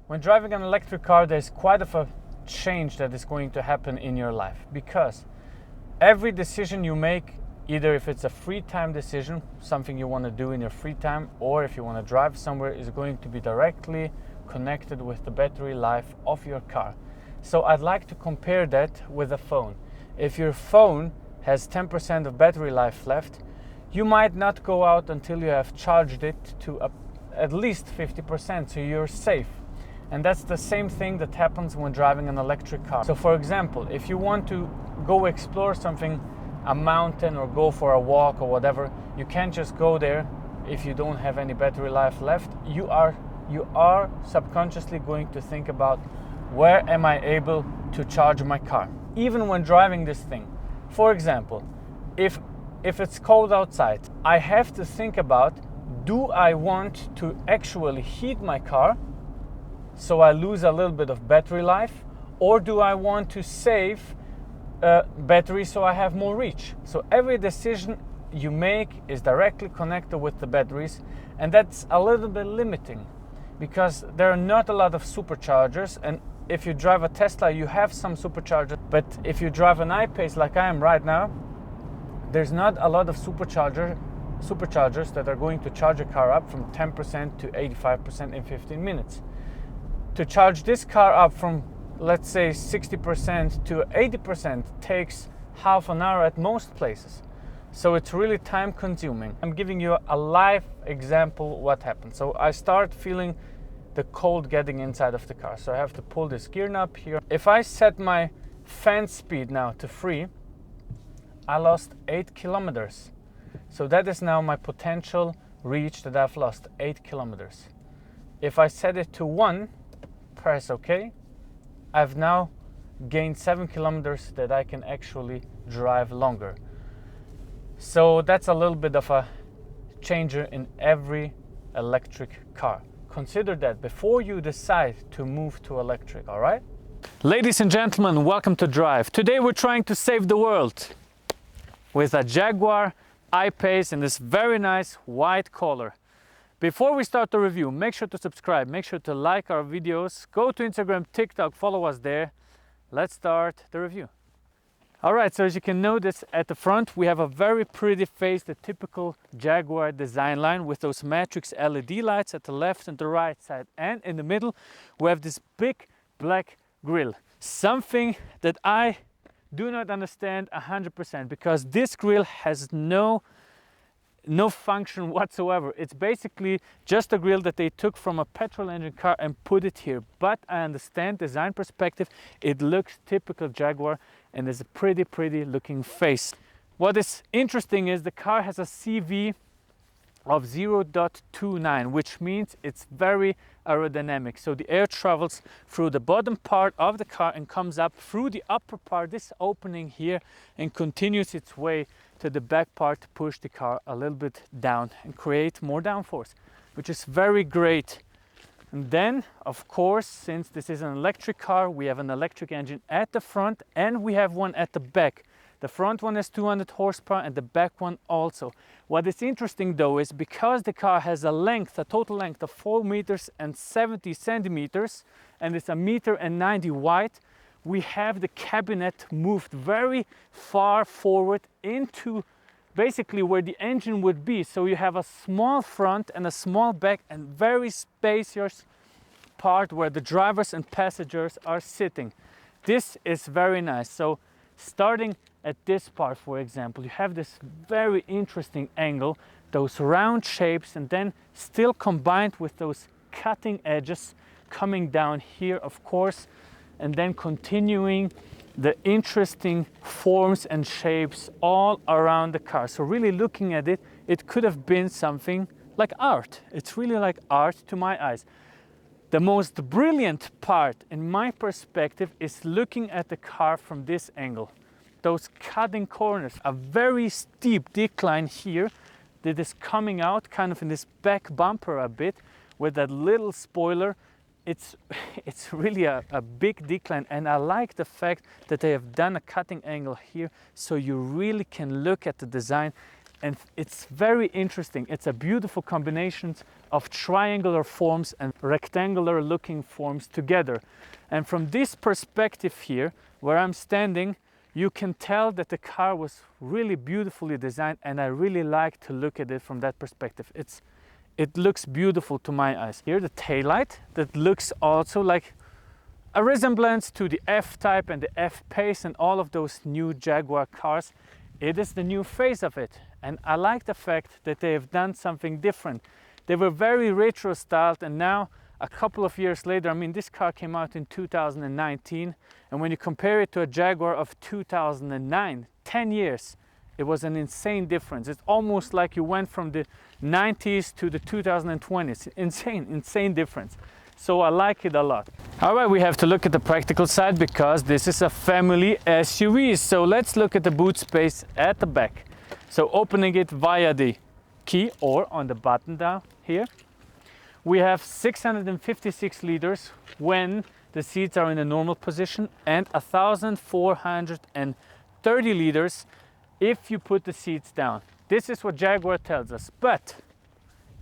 When driving an electric car, there's quite a change that is going to happen in your life, because every decision you make, either if it's a free time decision, something you want to do in your free time, or if you want to drive somewhere, is going to be directly connected with the battery life of your car. So I'd like to compare that with a phone. If your phone has 10% of battery life left, you might not go out until you have charged it to at least 50%, so you're safe. And that's the same thing that happens when driving an electric car. So for example, if you want to go explore something, a mountain, or go for a walk or whatever, you can't just go there if you don't have any battery life left. You are subconsciously going to think about, where am I able to charge my car? Even when driving this thing. For example, if it's cold outside, I have to think about, do I want to actually heat my car so I lose a little bit of battery life, or do I want to save battery so I have more reach? So every decision you make is directly connected with the batteries, and that's a little bit limiting because there are not a lot of superchargers. And if you drive a Tesla, you have some superchargers, but if you drive an I-Pace like I am right now, there's not a lot of superchargers that are going to charge a car up from 10% to 85% in 15 minutes. To charge this car up from, let's say, 60% to 80% takes half an hour at most places. So it's really time consuming. I'm giving you a live example what happened. So I start feeling the cold getting inside of the car. So I have to pull this gear knob here. If I set my fan speed now to 3, I lost 8 kilometers. So that is now my potential reach that I've lost, 8 kilometers. If I set it to 1, press OK, I've now gained 7 kilometers that I can actually drive longer. So that's a little bit of a changer in every electric car. Consider that before you decide to move to electric, all right? Ladies and gentlemen, welcome to Drive. Today we're trying to save the world with a Jaguar I Pace in this very nice white color. Before we start the review, make sure to subscribe, make sure to like our videos, go to Instagram, TikTok, follow us there. Let's start the review. All right, so as you can notice at the front, we have a very pretty face, the typical Jaguar design line with those matrix LED lights at the left and the right side. And in the middle, we have this big black grille. Something that I do not understand 100%, because this grille has no function whatsoever. It's basically just a grille that they took from a petrol engine car and put it here. But I understand design perspective, it looks typical Jaguar and is a pretty looking face. What is interesting is the car has a CV of 0.29, which means it's very aerodynamic. So the air travels through the bottom part of the car and comes up through the upper part, this opening here, and continues its way to the back part to push the car a little bit down and create more downforce, which is very great. And then, of course, since this is an electric car, we have an electric engine at the front and we have one at the back. The front one has 200 horsepower and the back one also. What is interesting though is because the car has a total length of 4 meters and 70 centimeters, and it's 1.90 meters wide, we have the cabinet moved very far forward into basically where the engine would be. So you have a small front and a small back and very spacious part where the drivers and passengers are sitting. This is very nice. So starting at this part, for example, you have this very interesting angle, those round shapes, and then still combined with those cutting edges coming down here, of course, and then continuing the interesting forms and shapes all around the car. So really looking at it, it could have been something like art. It's really like art to my eyes. The most brilliant part, in my perspective, is looking at the car from this angle. Those cutting corners, a very steep decline here that is coming out kind of in this back bumper a bit with that little spoiler. It's really a big decline, and I like the fact that they have done a cutting angle here so you really can look at the design, and it's very interesting. It's a beautiful combination of triangular forms and rectangular looking forms together. And from this perspective here, where I'm standing, you can tell that the car was really beautifully designed, and I really like to look at it from that perspective. It looks beautiful to my eyes. Here the taillight that looks also like a resemblance to the F-Type and the F-Pace and all of those new Jaguar cars. It is the new face of it, and I like the fact that they have done something different. They were very retro styled, and now a couple of years later, I mean, this car came out in 2019, and when you compare it to a Jaguar of 2009, 10 years, it was an insane difference. It's almost like you went from the 90s to the 2020s. Insane difference. So I like it a lot. All right, we have to look at the practical side because this is a family SUV. So let's look at the boot space at the back. So opening it via the key or on the button down here. We have 656 liters when the seats are in a normal position, and 1,430 liters if you put the seats down. This is what Jaguar tells us. But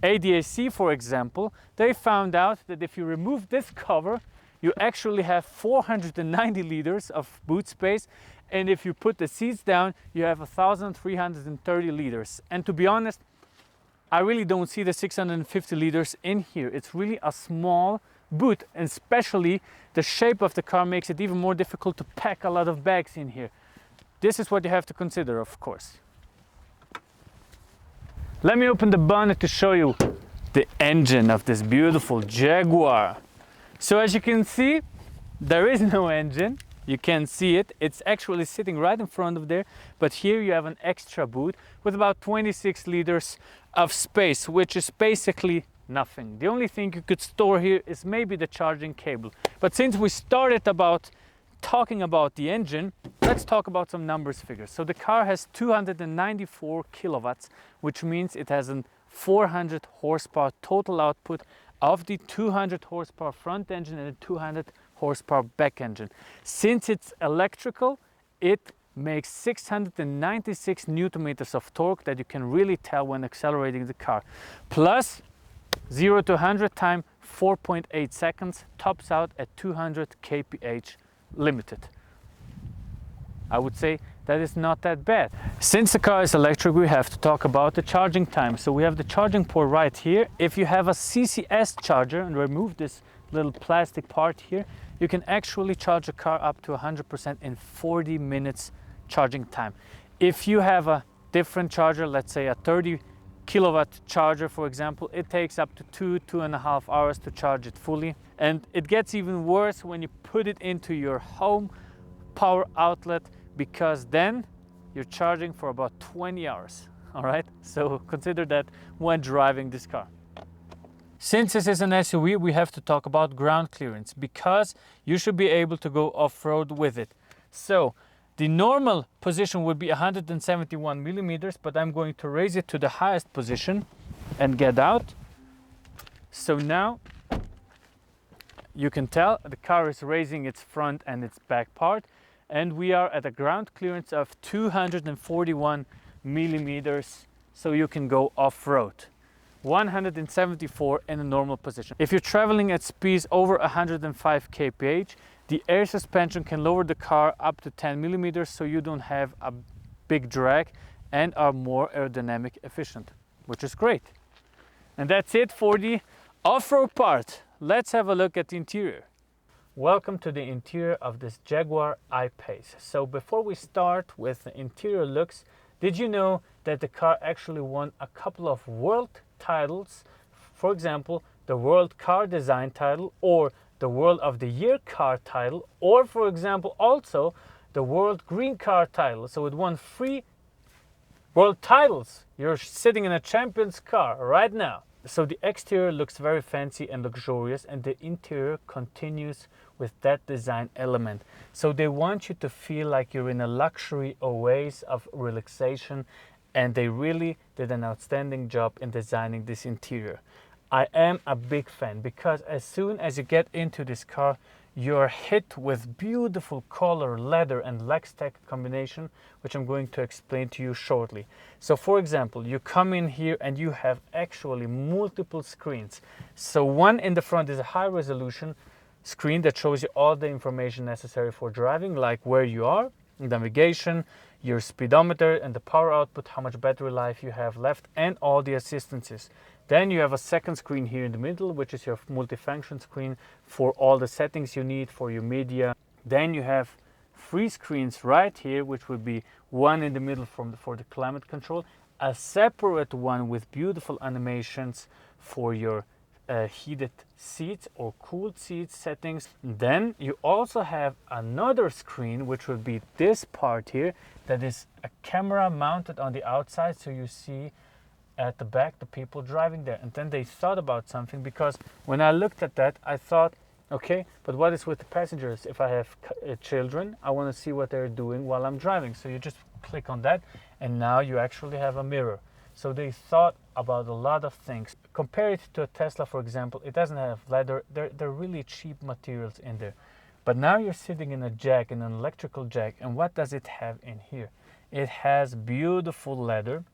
ADAC, for example, they found out that if you remove this cover, you actually have 490 liters of boot space, and if you put the seats down, you have 1,330 liters. And to be honest, I really don't see the 650 liters in here. It's really a small boot, and especially the shape of the car makes it even more difficult to pack a lot of bags in here. This is what you have to consider, of course. Let me open the bonnet to show you the engine of this beautiful Jaguar. So as you can see, there is no engine. You can see it. It's actually sitting right in front of there. But here you have an extra boot with about 26 liters of space, which is basically nothing. The only thing you could store here is maybe the charging cable. But since we started talking about the engine, let's talk about some numbers figures. So the car has 294 kilowatts, which means it has a 400 horsepower total output of the 200 horsepower front engine and the 200 horsepower back engine. Since it's electrical, it makes 696 newton meters of torque that you can really tell when accelerating the car. Plus 0 to 100 time 4.8 seconds, tops out at 200 kph limited. I would say that is not that bad. Since the car is electric, we have to talk about the charging time. So we have the charging port right here. If you have a CCS charger and remove this little plastic part here, you can actually charge a car up to 100% in 40 minutes charging time. If you have a different charger, let's say a 30 kilowatt charger, for example, it takes up to 2.5 hours to charge it fully. And it gets even worse when you put it into your home power outlet, because then you're charging for about 20 hours. All right, so consider that when driving this car. Since this is an SUV, we have to talk about ground clearance, because you should be able to go off-road with it. So the normal position would be 171 millimeters, but I'm going to raise it to the highest position and get out. So now you can tell the car is raising its front and its back part, and we are at a ground clearance of 241 millimeters, so you can go off-road. 174 in a normal position. If you're traveling at speeds over 105 kph, the air suspension can lower the car up to 10 millimeters, so you don't have a big drag and are more aerodynamic efficient, which is great. And that's it for the off-road part. Let's have a look at the interior. Welcome to the interior of this Jaguar I Pace. So before we start with the interior looks, did you know that the car actually won a couple of world titles? For example, the World Car Design title, or the World of the Year car title, or for example also the World Green Car title. So it won 3 world titles. You're sitting in a champion's car right now. So the exterior looks very fancy and luxurious, and the interior continues with that design element. So they want you to feel like you're in a luxury oasis of relaxation, and they really did an outstanding job in designing this interior. I am a big fan because as soon as you get into this car, you're hit with beautiful color, leather and Lextech combination, which I'm going to explain to you shortly. So for example, you come in here and you have actually multiple screens. So one in the front is a high resolution screen that shows you all the information necessary for driving, like where you are, navigation, your speedometer and the power output, how much battery life you have left, and all the assistances. Then you have a second screen here in the middle, which is your multifunction screen for all the settings you need for your media. Then you have 3 screens right here, which would be one in the middle for the climate control, a separate one with beautiful animations for your heated seats or cooled seats settings. Then you also have another screen, which would be this part here, that is a camera mounted on the outside, so you see at the back the people driving there. And then they thought about something, because when I looked at that, I thought, okay, but what is with the passengers? If I have children, I want to see what they're doing while I'm driving. So you just click on that, and now you actually have a mirror. So they thought about a lot of things. Compare it to a Tesla, for example. It doesn't have leather. They're really cheap materials in there. But now you're sitting in a Jag, in an electrical Jag, and what does it have in here? It has beautiful leather,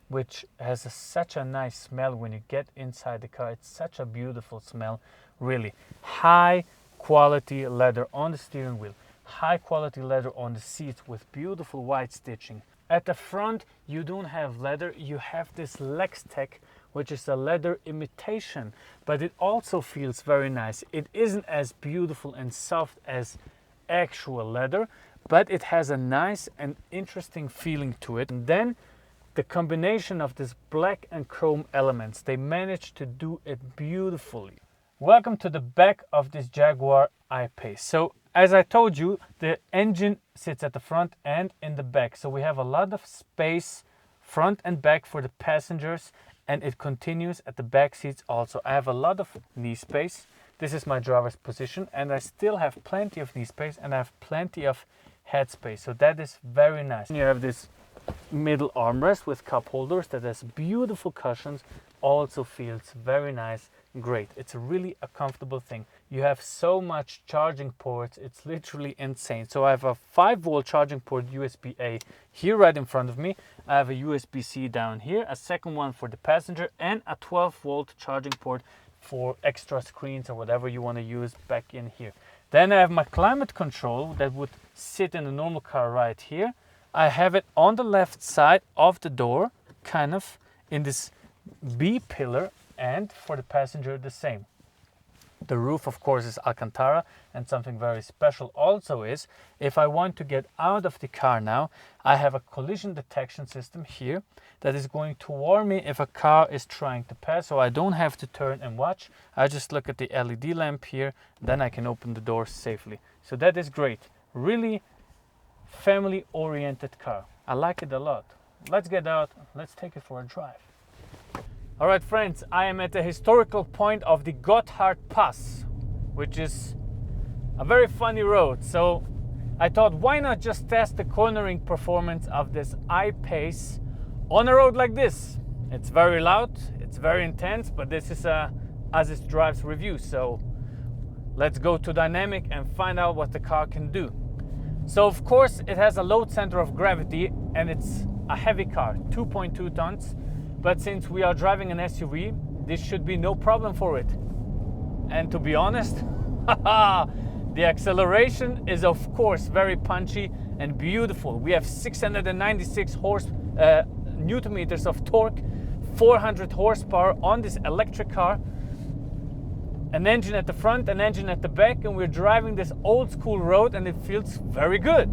which has such a nice smell when you get inside the car. It's such a beautiful smell, really. High quality leather on the steering wheel, high quality leather on the seats with beautiful white stitching. At the front, you don't have leather, you have this Lextech, which is a leather imitation, but it also feels very nice. It isn't as beautiful and soft as actual leather, but it has a nice and interesting feeling to it. And then the combination of this black and chrome elements, they managed to do it beautifully. Welcome to the back of this Jaguar I Pace. So as I told you, the engine sits at the front and in the back. So we have a lot of space front and back for the passengers, and it continues at the back seats also. I have a lot of knee space. This is my driver's position, and I still have plenty of knee space, and I have plenty of head space. So that is very nice. You have this middle armrest with cup holders that has beautiful cushions, also feels very nice. Great. It's really a comfortable thing. You have so much charging ports, it's literally insane. So I have a 5-volt charging port USB-A here right in front of me. I have a USB-C down here, a second one for the passenger, and a 12-volt charging port for extra screens or whatever you want to use back in here. Then I have my climate control that would sit in a normal car right here. I have it on the left side of the door, kind of in this B pillar, and for the passenger the same. The roof, of course, is Alcantara, and something very special also is, if I want to get out of the car now, I have a collision detection system here that is going to warn me if a car is trying to pass, so I don't have to turn and watch. I just look at the LED lamp here, then I can open the door safely. So that is great. Really family-oriented car. I like it a lot. Let's get out, let's take it for a drive. All right, friends, I am at the historical point of the Jaguar Pass, which is a very funny road. So I thought, why not just test the cornering performance of this I Pace on a road like this? It's very loud, it's very intense, but this is a Azizdrives review. So let's go to dynamic and find out what the car can do. So of course it has a low center of gravity, and it's a heavy car, 2.2 tons. But since we are driving an SUV, this should be no problem for it. And to be honest, the acceleration is of course very punchy and beautiful. We have 696 Newton meters of torque, 400 horsepower on this electric car, an engine at the front, an engine at the back, and we're driving this old school road, and it feels very good.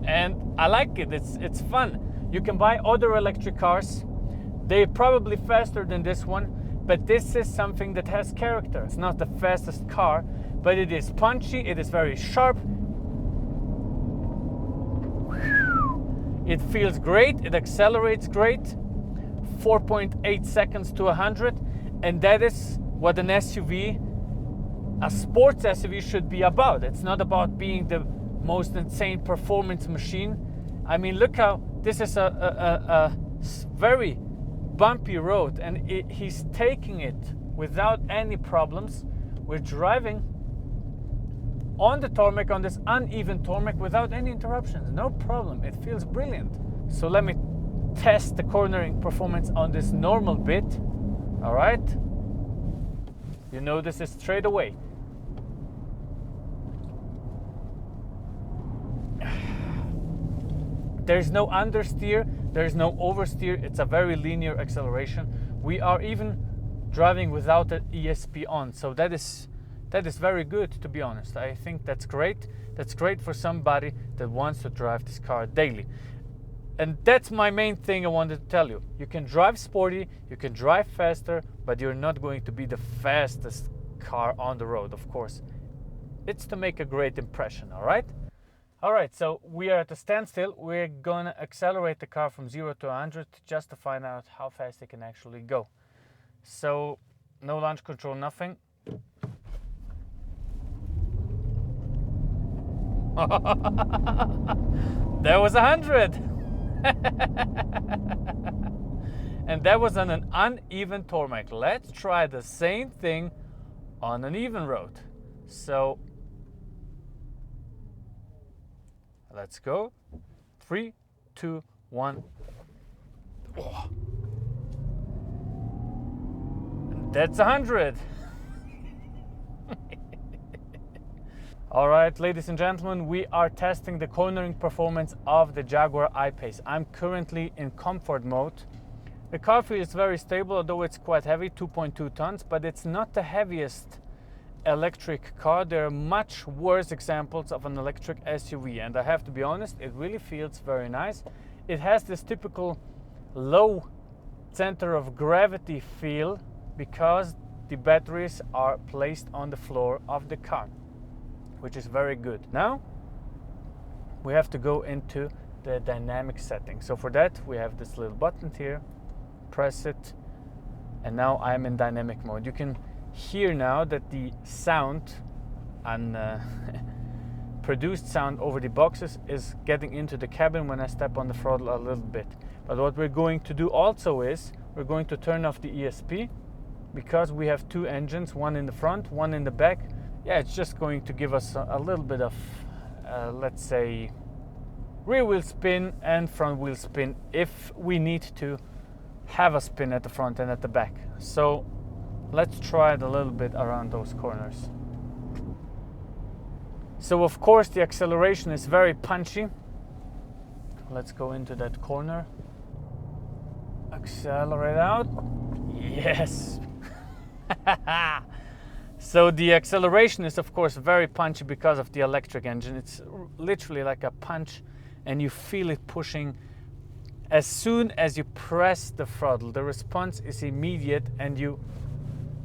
And I like it, it's fun. You can buy other electric cars. They're probably faster than this one, but this is something that has character. It's not the fastest car, but it is punchy, it is very sharp. It feels great, it accelerates great. 4.8 seconds to 100, and that is what an SUV, a sports SUV, should be about. It's not about being the most insane performance machine. I mean, look how this is a very bumpy road, and he's taking it without any problems. We're driving on the tarmac, on this uneven tarmac, without any interruptions. No problem. It feels brilliant. So let me test the cornering performance on this normal bit. All right. You notice it straight away. There's no understeer, there's no oversteer. It's a very linear acceleration. We are even driving without the ESP on, so that is very good, to be honest. I think that's great. That's great for somebody that wants to drive this car daily. And that's my main thing I wanted to tell you. You can drive sporty, you can drive faster, but you're not going to be the fastest car on the road, of course. It's to make a great impression, all right? All right, so we are at a standstill. We're gonna accelerate the car from 0 to 100 just to find out how fast it can actually go. So, no launch control, nothing. There was 100. And that was on an uneven tarmac. Let's try the same thing on an even road. So, let's go. 3, 2, 1. Oh. That's 100. All right, ladies and gentlemen, we are testing the cornering performance of the Jaguar I Pace. I'm currently in comfort mode. The car feels very stable, although it's quite heavy, 2.2 tons, but it's not the heaviest electric car. There are much worse examples of an electric SUV, and I have to be honest, it really feels very nice. It has this typical low center of gravity feel because the batteries are placed on the floor of the car, which is very good. Now we have to go into the dynamic setting. So for that we have this little button here, press it, and now I'm in dynamic mode. You can hear now that the sound and produced sound over the boxes is getting into the cabin when I step on the throttle a little bit. But what we're going to do also is we're going to turn off the ESP, because we have two engines, one in the front, one in the back. Yeah, it's just going to give us a little bit of, let's say, rear wheel spin and front wheel spin if we need to have a spin at the front and at the back. So let's try it a little bit around those corners. So of course the acceleration is very punchy. Let's go into that corner. Accelerate out. Yes. So the acceleration is of course very punchy because of the electric engine. It's literally like a punch, and you feel it pushing as soon as you press the throttle. The response is immediate, and you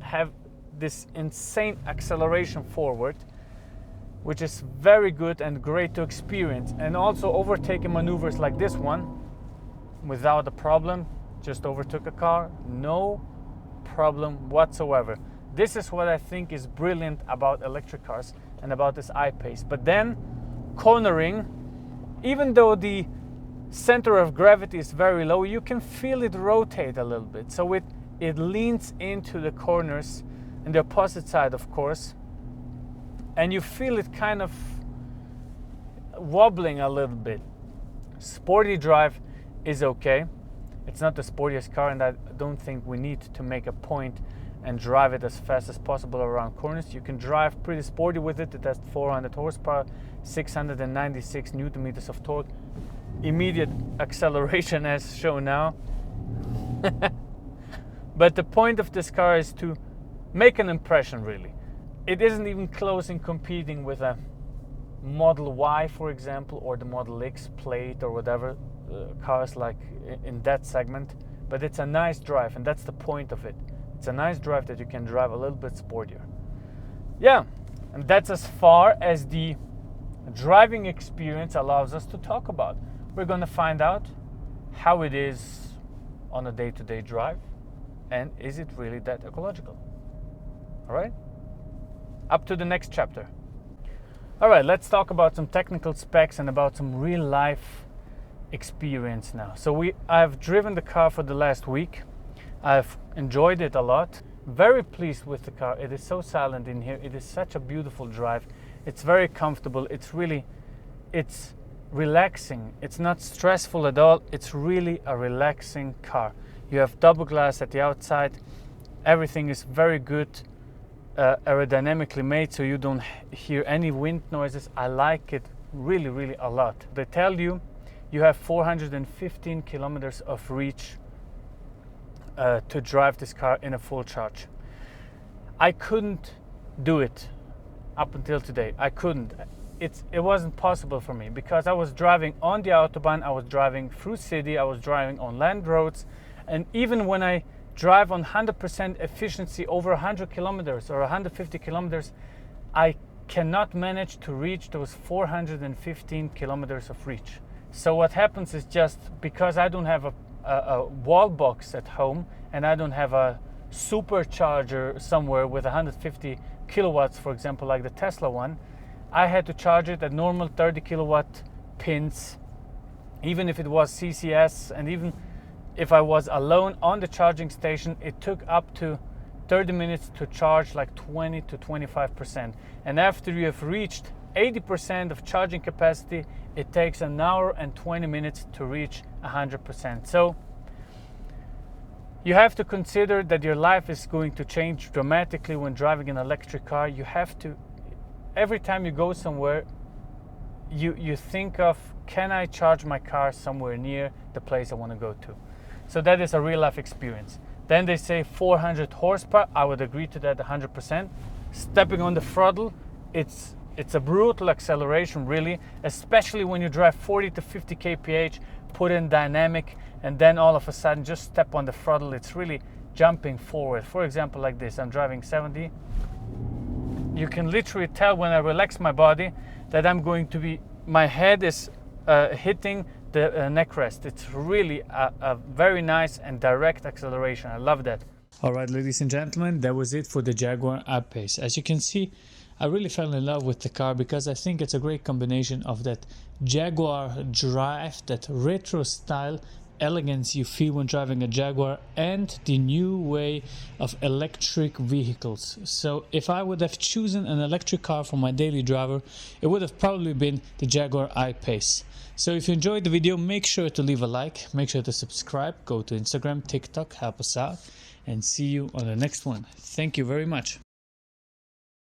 have this insane acceleration forward, which is very good and great to experience. And also overtaking maneuvers like this one without a problem. Just overtook a car, no problem whatsoever. This is what I think is brilliant about electric cars and about this I Pace. But then cornering, even though the center of gravity is very low, you can feel it rotate a little bit. So it leans into the corners and the opposite side, of course, and you feel it kind of wobbling a little bit. Sporty drive is okay. It's not the sportiest car, and I don't think we need to make a point and drive it as fast as possible around corners. You can drive pretty sporty with it. It has 400 horsepower, 696 newton meters of torque, immediate acceleration as shown now. But the point of this car is to make an impression, really. It isn't even close in competing with a Model Y, for example, or the Model X plate or whatever, cars like in that segment. But it's a nice drive, and that's the point of it. It's a nice drive that you can drive a little bit sportier. Yeah, and that's as far as the driving experience allows us to talk about. We're going to find out how it is on a day-to-day drive, and is it really that ecological? All right, up to the next chapter. All right, let's talk about some technical specs and about some real life experience now. So I've driven the car for the last week. I've enjoyed it a lot. Very pleased with the car. It is so silent in here. It is such a beautiful drive. It's very comfortable. It's relaxing. It's not stressful at all. It's really a relaxing car. You have double glass at the outside. Everything is very good aerodynamically made, so you don't hear any wind noises. I like it really, really a lot. They tell you have 415 kilometers of reach to drive this car in a full charge. I couldn't do it up until today. I couldn't. It wasn't possible for me because I was driving on the Autobahn, I was driving through city, I was driving on land roads, and even when I drive on 100% efficiency over 100 kilometers or 150 kilometers, I cannot manage to reach those 415 kilometers of reach. So what happens is, just because I don't have a wall box at home and I don't have a supercharger somewhere with 150 kilowatts, for example, like the Tesla one, I had to charge it at normal 30 kilowatt pins, even if it was CCS, and even if I was alone on the charging station, it took up to 30 minutes to charge like 20 to 25%. And after you have reached 80% of charging capacity, it takes an hour and 20 minutes to reach 100%. So you have to consider that your life is going to change dramatically when driving an electric car. You have to, every time you go somewhere, you think of, can I charge my car somewhere near the place I want to go to? So that is a real life experience. Then they say 400 horsepower. I would agree to that 100%. Stepping on the throttle, it's a brutal acceleration, really, especially when you drive 40 to 50 kph, put in dynamic, and then all of a sudden just step on the throttle. It's really jumping forward. For example, like this, I'm driving 70. You can literally tell when I relax my body that I'm going to be, my head is hitting the neck rest. It's really a very nice and direct acceleration. I love that. All right, ladies and gentlemen, that was it for the Jaguar I Pace. As you can see, I really fell in love with the car because I think it's a great combination of that Jaguar drive, that retro style elegance you feel when driving a Jaguar, and the new way of electric vehicles. So if I would have chosen an electric car for my daily driver, it would have probably been the Jaguar I Pace. So if you enjoyed the video, make sure to leave a like, make sure to subscribe, go to Instagram, TikTok, help us out, and see you on the next one. Thank you very much.